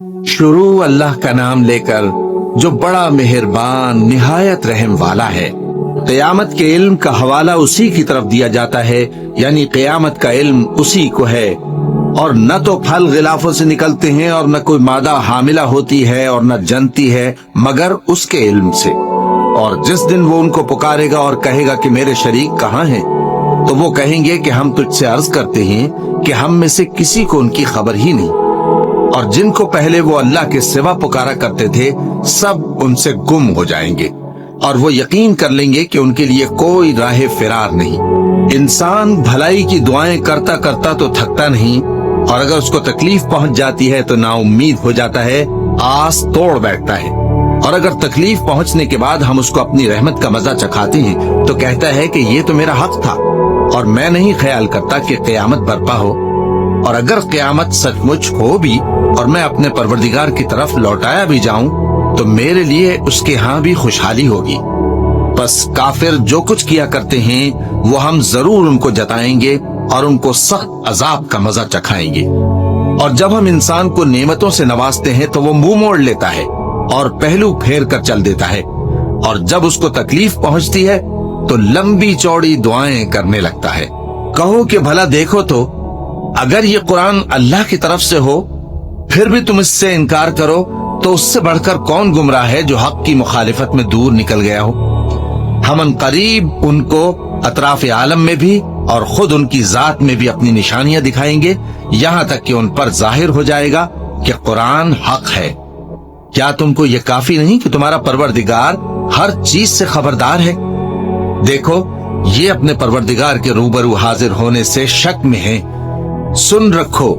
شروع اللہ کا نام لے کر جو بڑا مہربان نہایت رحم والا ہے۔ قیامت کے علم کا حوالہ اسی کی طرف دیا جاتا ہے، یعنی قیامت کا علم اسی کو ہے، اور نہ تو پھل غلافوں سے نکلتے ہیں اور نہ کوئی مادہ حاملہ ہوتی ہے اور نہ جنتی ہے مگر اس کے علم سے۔ اور جس دن وہ ان کو پکارے گا اور کہے گا کہ میرے شریک کہاں ہیں، تو وہ کہیں گے کہ ہم تجھ سے عرض کرتے ہیں کہ ہم میں سے کسی کو ان کی خبر ہی نہیں، اور جن کو پہلے وہ اللہ کے سوا پکارا کرتے تھے سب ان سے گم ہو جائیں گے، اور وہ یقین کر لیں گے کہ ان کے لیے کوئی راہ فرار نہیں۔ انسان بھلائی کی دعائیں کرتا کرتا تو تھکتا نہیں، اور اگر اس کو تکلیف پہنچ جاتی ہے تو نا امید ہو جاتا ہے، آس توڑ بیٹھتا ہے، اور اگر تکلیف پہنچنے کے بعد ہم اس کو اپنی رحمت کا مزہ چکھاتے ہیں تو کہتا ہے کہ یہ تو میرا حق تھا، اور میں نہیں خیال کرتا کہ قیامت برپا ہو۔ اور اگر قیامت سچ مچ ہو بھی اور میں اپنے پروردگار کی طرف لوٹایا بھی جاؤں تو میرے لیے اس کے ہاں بھی خوشحالی ہوگی۔ بس کافر جو کچھ کیا کرتے ہیں وہ ہم ضرور ان کو جتائیں گے اور ان کو سخت عذاب کا مزہ چکھائیں گے۔ اور جب ہم انسان کو نعمتوں سے نوازتے ہیں تو وہ منہ موڑ لیتا ہے اور پہلو پھیر کر چل دیتا ہے، اور جب اس کو تکلیف پہنچتی ہے تو لمبی چوڑی دعائیں کرنے لگتا ہے۔ کہو کہ بھلا دیکھو تو اگر یہ قرآن اللہ کی طرف سے ہو پھر بھی تم اس سے انکار کرو تو اس سے بڑھ کر کون گمراہ ہے جو حق کی مخالفت میں دور نکل گیا ہو۔ ہم ان قریب ان کو اطراف عالم میں بھی اور خود ان کی ذات میں بھی اپنی نشانیاں دکھائیں گے، یہاں تک کہ ان پر ظاہر ہو جائے گا کہ قرآن حق ہے۔ کیا تم کو یہ کافی نہیں کہ تمہارا پروردگار ہر چیز سے خبردار ہے؟ دیکھو یہ اپنے پروردگار کے روبرو حاضر ہونے سے شک میں ہے۔ سن رکھو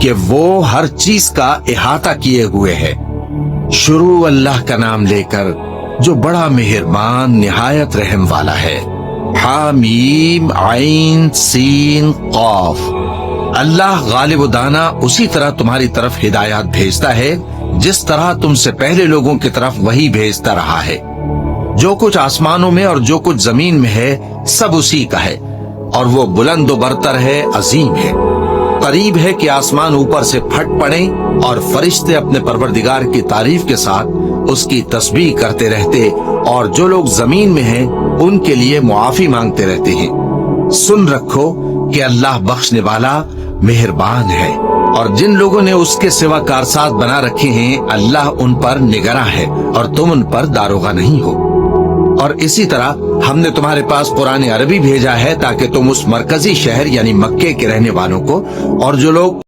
کہ وہ ہر چیز کا احاطہ کیے ہوئے ہے۔ شروع اللہ کا نام لے کر جو بڑا مہربان نہایت رحم والا ہے۔ حامیم عین سین قاف۔ اللہ غالب و دانا اسی طرح تمہاری طرف ہدایات بھیجتا ہے جس طرح تم سے پہلے لوگوں کی طرف وہی بھیجتا رہا ہے۔ جو کچھ آسمانوں میں اور جو کچھ زمین میں ہے سب اسی کا ہے، اور وہ بلند و برتر ہے، عظیم ہے۔ قریب ہے کہ آسمان اوپر سے پھٹ پڑیں اور فرشتے اپنے پروردگار کی تعریف کے ساتھ اس کی تسبیح کرتے رہتے، اور جو لوگ زمین میں ہیں ان کے لیے معافی مانگتے رہتے ہیں۔ سن رکھو کہ اللہ بخشنے والا مہربان ہے، اور جن لوگوں نے اس کے سوا کارساز بنا رکھے ہیں اللہ ان پر نگراں ہے اور تم ان پر داروغہ نہیں ہو۔ اور اسی طرح ہم نے تمہارے پاس قرآن عربی بھیجا ہے تاکہ تم اس مرکزی شہر یعنی مکے کے رہنے والوں کو اور جو لوگ